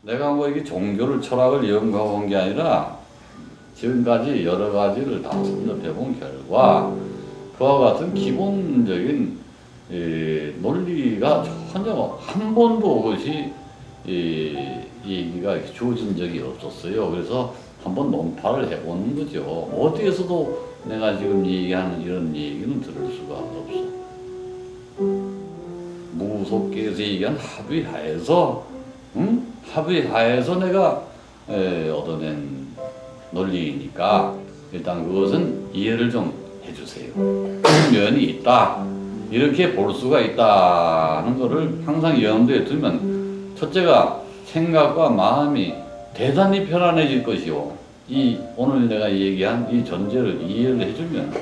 내가 뭐 이게 종교를 철학을 연구한 게 아니라 지금까지 여러 가지를 다 섭렵해 본 결과 그와 같은 기본적인 논리가 전혀 한 번도 그것이 얘기가 주어진 적이 없었어요. 그래서 한번 논파를 해보는 거죠. 어디에서도 내가 지금 얘기하는 이런 얘기는 들을 수가 없어. 무속계에서 얘기한 합의하에서, 응? 합의하에서 내가 얻어낸 논리이니까 일단 그것은 이해를 좀 해주세요. 그런 면이 있다. 이렇게 볼 수가 있다는 것을 항상 염두에 두면 첫째가 생각과 마음이 대단히 편안해질 것이요. 이 오늘 내가 얘기한 이 존재를 이해를 해주면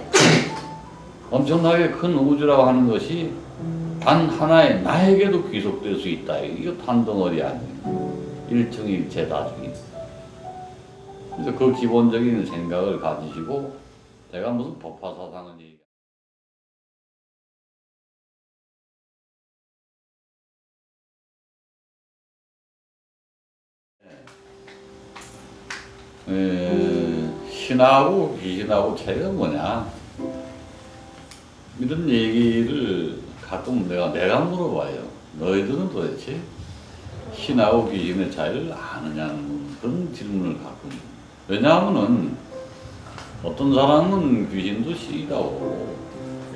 엄청나게 큰 우주라고 하는 것이 단 하나의 나에게도 귀속될 수 있다. 이거 단덩어리 아니에요. 일청일체다중이. 그래서 그 기본적인 생각을 가지시고 제가 무슨 법화사상을 얘기 신하고 귀신하고 차이가 뭐냐 이런 얘기를 가끔 내가 물어봐요. 너희들은 도대체 신하고 귀신의 차이를 아느냐는 그런 질문을 가끔. 왜냐하면은 어떤 사람은 귀신도 신이라고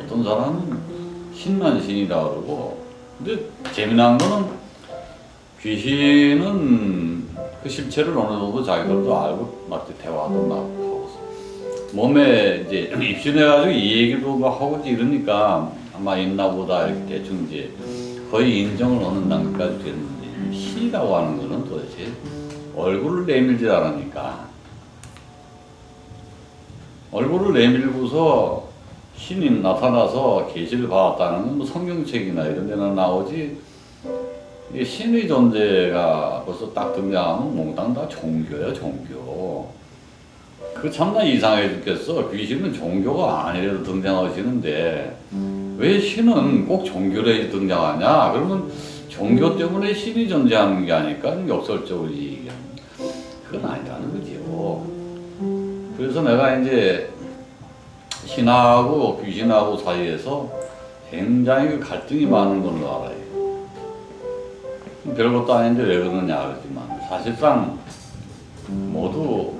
어떤 사람은 신만 신이라고 그러고 근데 재미난 거는 귀신은 그 실체를 어느 정도 자기들도 알고 막 대화도 막 하고 몸에 이제 입신해가지고 이 얘기도 막 하고 이러니까 아마 있나 보다 이렇게 대충 이제 거의 인정을 어느 단계까지 됐는데 신이라고 하는 거는 도대체 얼굴을 내밀지 않으니까 얼굴을 내밀고서 신이 나타나서 계시를 받았다는 건 뭐 성경책이나 이런 데나 나오지 이 신의 존재가 벌써 딱 등장하면 몽땅 다 종교야 종교. 그 참나 이상해 죽겠어. 귀신은 종교가 아니래도 등장하시는데 왜 신은 꼭 종교래 등장하냐? 그러면 종교 때문에 신이 존재하는 게 아닐까? 역설적으로 얘기하는 그건 아니라는 거지요. 그래서 내가 이제 신하고 귀신하고 사이에서 굉장히 그 갈등이 많은 걸로 알아요. 별것도 아닌데 왜 그러느냐 그러지만 사실상 모두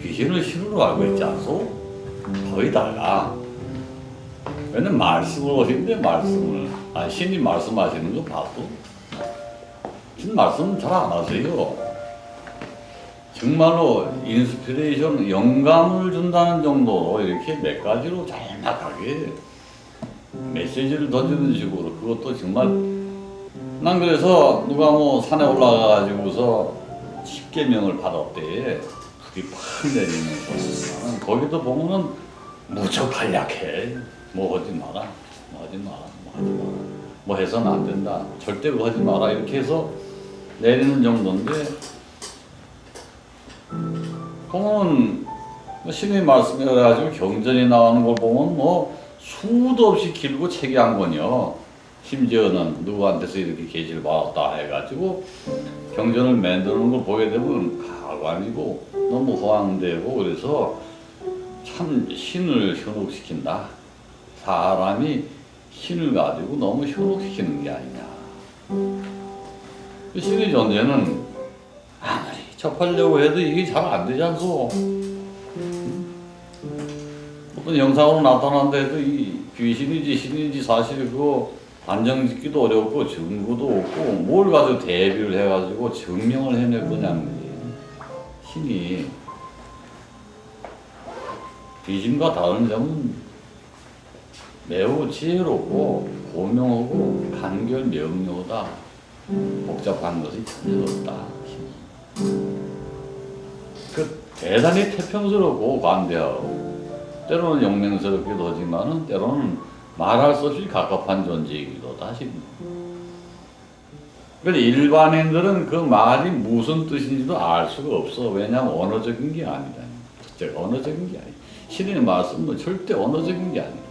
귀신을 신으로 알고 있지 않소? 거의 달라. 왜냐면 말씀을 하시는데 말씀을 신이 말씀하시는 거 봐도 신 말씀 잘 안 하세요. 정말로 인스피레이션, 영감을 준다는 정도로 이렇게 몇 가지로 짤막하게 메시지를 던지는 식으로 그것도 정말 난 그래서 누가 뭐 산에 올라가가지고서 10계명을 받았대. 불이 팍 내리면서 나는 거기도 보면은 무척 간략해. 뭐 하지 마라, 뭐 하지 마라, 뭐 하지 마라, 뭐 해서는 안 된다, 절대 그거 하지 마라 이렇게 해서 내리는 정도인데 보면 신의 말씀에 가지고 경전이 나오는 걸 보면 뭐 수도 없이 길고 책이 한 권이요. 심지어는 누구한테서 이렇게 계시를 받았다 해가지고 경전을 만드는 걸 보게 되면 가관이고 너무 호황되고 그래서 참 신을 현혹시킨다. 사람이 신을 가지고 너무 현혹시키는 게 아니냐. 신의 존재는 아무리 접하려고 해도 이게 잘 안 되지 않소. 어떤 영상으로 나타난다 해도 이 귀신인지 신인지 사실 그거 단정짓기도 어렵고 증거도 없고 뭘 가지고 대비를 해가지고 증명을 해낼 거냐는 거지. 신이 귀신과 다른 점은 매우 지혜롭고 고명하고 간결 명료하다. 복잡한 것이 전혀 없다. 그 대단히 태평스럽고 관대하고 때로는 용맹스럽기도 하지만은 때로는 말할 수 없이 갑갑한 존재이기도 하다. 그런데 일반인들은 그 말이 무슨 뜻인지도 알 수가 없어. 왜냐하면 언어적인 게 아니다. 첫째가 언어적인 게 아니야. 신의 말씀은 절대 언어적인 게 아니야.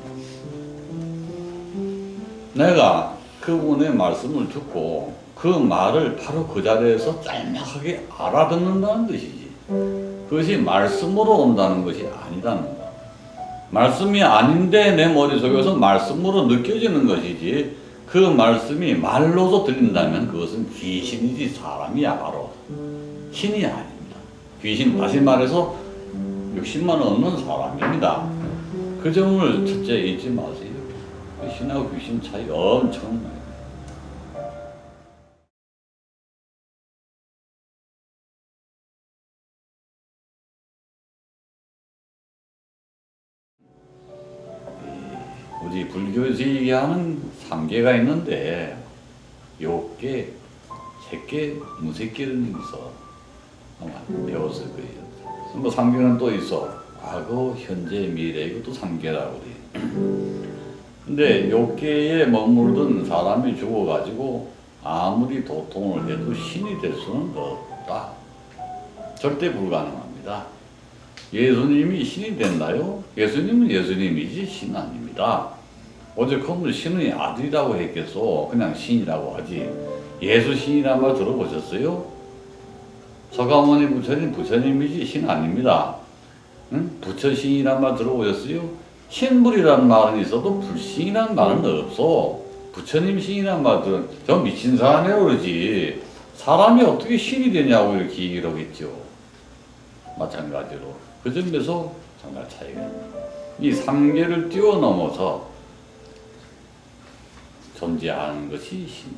내가 그분의 말씀을 듣고 그 말을 바로 그 자리에서 짤막하게 알아듣는다는 것이지. 그것이 말씀으로 온다는 것이 아니라는 거. 말씀이 아닌데 내 머릿속에서 말씀으로 느껴지는 것이지, 그 말씀이 말로도 들린다면 그것은 귀신이지 사람이야 바로. 신이 아닙니다. 귀신, 다시 말해서 60만 원 없는 사람입니다. 그 점을 첫째 잊지 마세요. 신하고 귀신 차이 엄청나요. 우리 불교에서 얘기하는 3계가 있는데, 욕계, 색계, 무색계는 있어. 아마 배웠을 거예요. 뭐 3계는 또 있어. 과거, 현재, 미래, 이것도 3계라고 그래. 근데 욕계에 머물던 사람이 죽어가지고 아무리 도통을 해도 신이 될 수는 없다. 절대 불가능합니다. 예수님이 신이 됐나요? 예수님은 예수님이지 신 아닙니다. 오죽하면 신의 아들이라고 했겠소. 그냥 신이라고 하지. 예수 신이란 말 들어보셨어요? 서가모니 부처님 부처님이지 신 아닙니다. 응? 부처 신이란 말 들어보셨어요? 신불이란 말은 있어도 불신이란 말은 없어. 부처님 신이란 말들은 저 미친 사람이라고 그러지. 사람이 어떻게 신이 되냐고 이렇게 얘기를 하겠죠. 마찬가지로. 그 점에서 정말 차이가 있습니다. 이 3계를 뛰어넘어서 존재하는 것이 신.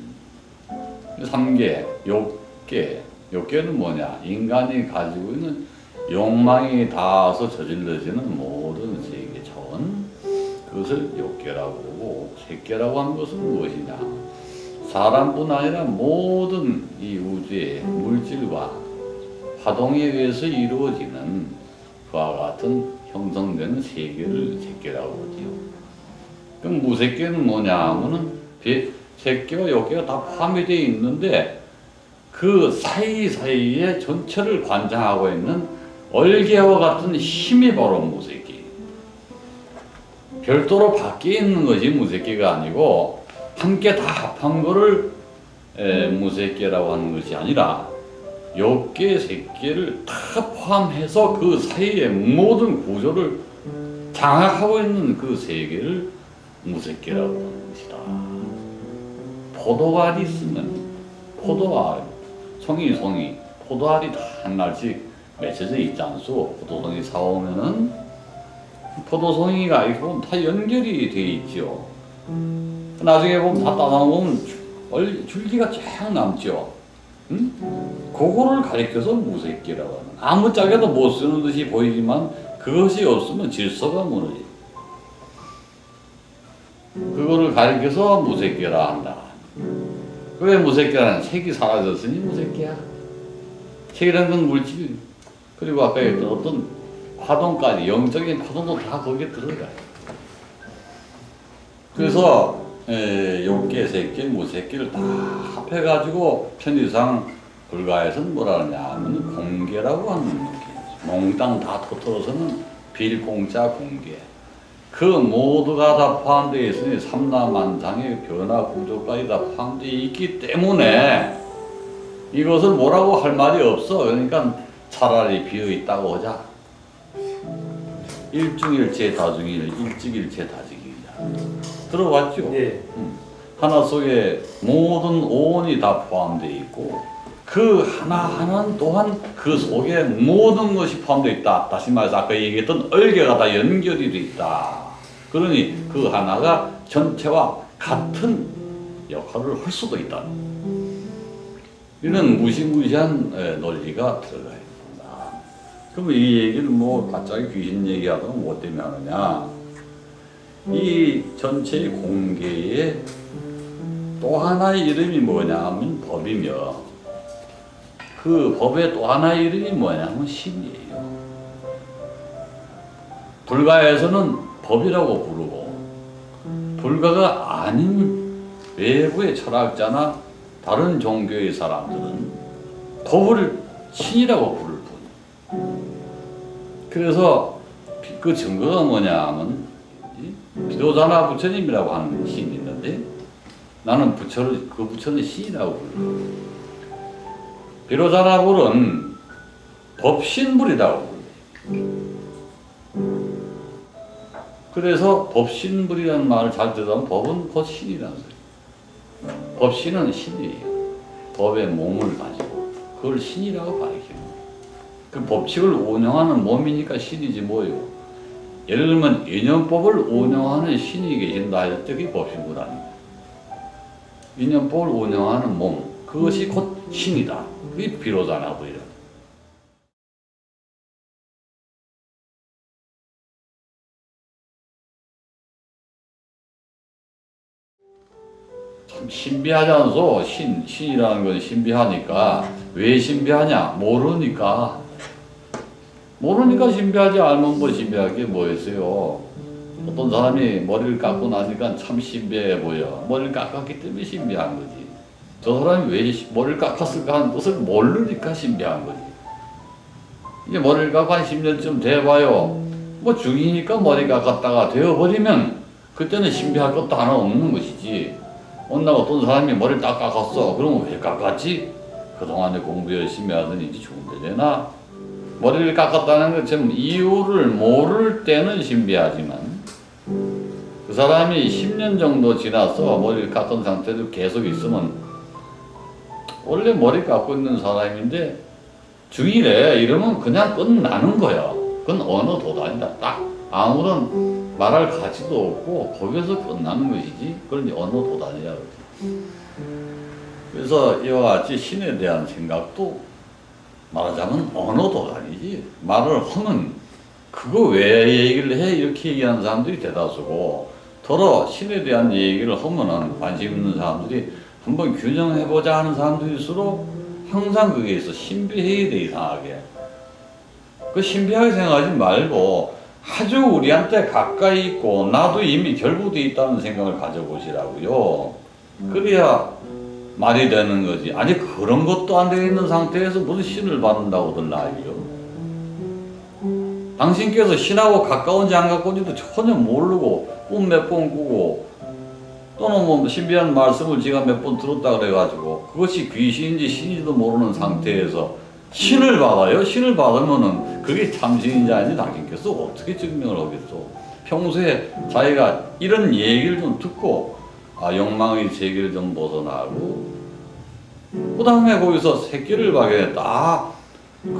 3계, 욕계. 욕계는 뭐냐? 인간이 가지고 있는 욕망이 닿아서 저질러지는 모든 세계 차원, 그것을 욕계라고 하고, 색계라고 하는 것은 무엇이냐? 사람뿐 아니라 모든 이 우주의 물질과 화동에 의해서 이루어지는 그와 같은 형성되는 세계를 색계라고 하지요. 그럼 무색계는 뭐냐 하면은 색계와 욕계가 다 포함이 되어 있는데 그 사이사이에 전체를 관장하고 있는 얼개와 같은 힘이 바로 무색계. 별도로 밖에 있는 것이 무색계가 아니고 함께 다 합한 거를 무색계라고 하는 것이 아니라 욕계, 색계를 다 포함해서 그 사이의 모든 구조를 장악하고 있는 그 세계를 무색계라고 하는 것이다. 포도알이 있으면 포도알, 송이, 포도알이 다 하나씩 맺혀져 있지 않소? 포도송이 사오면은 포도송이가 이렇게 보면 다 연결이 되어 있죠. 나중에 보면 다 따다보면 줄기가 쫙 남죠. 응? 그거를 가리켜서 무색계라고 하는. 아무 짝에도 못 쓰는 듯이 보이지만 그것이 없으면 질서가 무너지. 그거를 가리켜서 무색계라 한다. 왜 무색계라는? 색이 사라졌으니 무색계야. 색이라는 건 물질, 그리고 아까 했던 어떤 파동까지, 영적인 파동도 다 거기에 들어가요. 그래서 욕계, 색계, 무색계를 다 합해가지고 편의상 불가에서는 뭐라 하냐 하면 공계라고 하는 게, 몽땅 다 터뜨려서는 빌공자 공계. 그 모두가 다 포함되어 있으니 삼라만상의 변화 구조까지 다 포함되어 있기 때문에 이것을 뭐라고 할 말이 없어. 그러니까 차라리 비어있다고 하자. 일중일체 다중일, 일직일체 다직일이야. 들어봤죠? 네. 하나 속에 모든 오온이 다 포함되어 있고 그 하나하나는 또한 그 속에 모든 것이 포함되어 있다. 다시 말해서 아까 얘기했던 얼개가 다 연결이 되어 있다. 그러니 그 하나가 전체와 같은 역할을 할 수도 있다. 이런 무시무시한 논리가 들어가 있습니다. 그럼 이 얘기를 뭐 갑자기 귀신 얘기하다가 뭐 때문에 하느냐? 이 전체 공계에 또 하나의 이름이 뭐냐 하면 법이며, 그 법의 또 하나의 이름이 뭐냐 하면 신이에요. 불가에서는 법이라고 부르고, 불가가 아닌 외부의 철학자나 다른 종교의 사람들은 법을 신이라고 부를 뿐. 그래서 그 증거가 뭐냐 하면 비도자나 부처님이라고 하는 신이 있는데, 나는 그 부처는 신이라고 불러. 비로자나불은 법신불이라고 불러. 그래서 법신불이라는 말을 잘 들으면 법은 곧 신이라는 소리. 법신은 신이에요. 법의 몸을 가지고 그걸 신이라고 가리키는 거예요. 그 법칙을 운영하는 몸이니까 신이지 뭐예요. 예를 들면 인연법을 운영하는 신이 계신다 할 때 그게 법신불 아닙니다. 인연법을 운영하는 몸, 그것이 곧 신이다. 그게 비로자나불이다. 참 신비하지 않소? 신이라는 건 신비하니까. 왜 신비하냐? 모르니까 신비하지. 알면 뭐 신비할 게 뭐였어요? 어떤 사람이 머리를 깎고 나니까 참 신비해 보여. 머리를 깎았기 때문에 신비한 거지. 저 사람이 왜 머리를 깎았을까 하는 뜻을 모르니까 신비한 거지. 이제 머리를 깎고 한 10년쯤 돼봐요. 뭐 중이니까 머리 깎았다가 되어버리면 그때는 신비할 것도 하나 없는 것이지. 어느 날 어떤 사람이 머리를 딱 깎았어. 그러면 왜 깎았지? 그동안에 공부 열심히 하더니 이제 죽은데 되나? 머리를 깎았다는 것처럼 이유를 모를 때는 신비하지만 그 사람이 10년 정도 지나서 머리를 깎은 상태로 계속 있으면 원래 머리 깎고 있는 사람인데 중이래 이러면 그냥 끝나는 거야. 그건 어느 도단이다. 딱 아무런 말할 가치도 없고 거기서 끝나는 것이지. 그런 어느 도단이야. 그래서 이와 같이 신에 대한 생각도 말하자면 어느 도단이지. 말을 하면 그거 왜 얘기를 해? 이렇게 얘기하는 사람들이 대다수고 더러 신에 대한 얘기를 하면은 관심 있는 사람들이 한번 균형해보자 하는 사람들일수록 항상 그게 있어. 신비해야 돼, 이상하게. 그 신비하게 생각하지 말고 아주 우리한테 가까이 있고 나도 이미 결부되어 있다는 생각을 가져보시라고요. 그래야 말이 되는 거지. 아니 그런 것도 안 되어 있는 상태에서 무슨 신을 받는다고들 나이요. 당신께서 신하고 가까운지 안 가까운지도 전혀 모르고 꿈 몇 번 꾸고 또는 뭐 신비한 말씀을 제가 몇 번 들었다 그래가지고 그것이 귀신인지 신인지도 모르는 상태에서 신을 받아요? 신을 받으면은 그게 참신인지 아닌지 당신께서 어떻게 증명을 하겠어? 평소에 자기가 이런 얘기를 좀 듣고 욕망의 세계를 좀 벗어나고 그 다음에 거기서 새끼를 발견했다.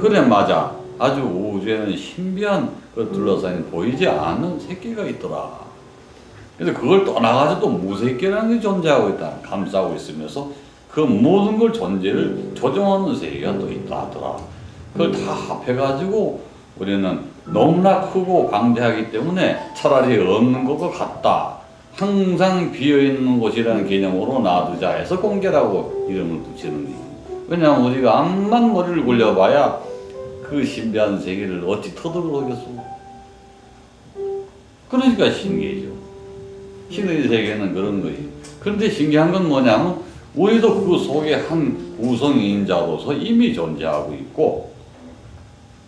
그래 맞아. 아주 우주에는 신비한 그 둘러싸인 보이지 않는 새끼가 있더라. 그래서 그걸 떠나가지고 또 무새끼라는 게 존재하고 있다. 감싸고 있으면서 그 모든 걸 존재를 조정하는 세계가 또 있다 하더라. 그걸 다 합해가지고 우리는 너무나 크고 광대하기 때문에 차라리 없는 것과 같다. 항상 비어있는 곳이라는 개념으로 놔두자 해서 공개라고 이름을 붙이는 거예요. 왜냐하면 우리가 암만 머리를 굴려봐야 그 신비한 세계를 어찌 터득하겠어. 그러니까 신기해져. 신의 세계는 그런 거지. 그런데 신기한 건 뭐냐면 우리도 그 속에 한 구성인자로서 이미 존재하고 있고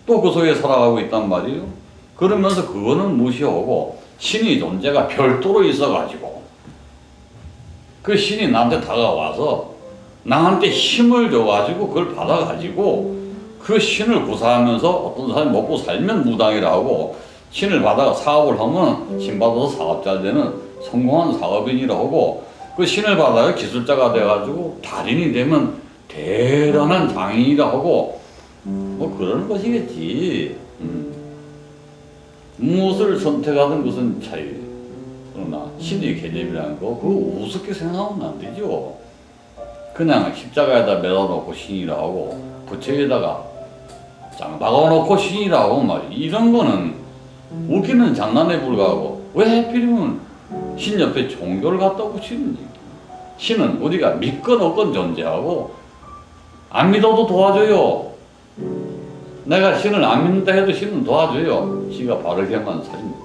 또 그 속에 살아가고 있단 말이에요. 그러면서 그거는 무시하고 신의 존재가 별도로 있어가지고 그 신이 나한테 다가와서 나한테 힘을 줘가지고 그걸 받아가지고 그 신을 구사하면서 어떤 사람이 먹고 살면 무당이라고 신을 받아가 사업을 하면 신 받아서 사업자 되는 성공한 사업인이라고 하고 그 신을 받아야 기술자가 돼가지고 달인이 되면 대단한 장인이라고 하고 뭐 그러는 것이겠지. 무엇을 선택하든 그것은 자유. 그러나 신의 개념이라는 거 그거 우습게 생각하면 안 되죠. 그냥 십자가에다 매달아놓고 신이라고 하고 부처에다가 짱 박아놓고 신이라고 말이야. 이런 거는 웃기는 장난에 불과하고 왜 하필이면 신 옆에 종교를 갖다 붙이는지. 신은 우리가 믿건 없건 존재하고 안 믿어도 도와줘요. 내가 신을 안 믿는다 해도 신은 도와줘요. 지가 바르게만 살면.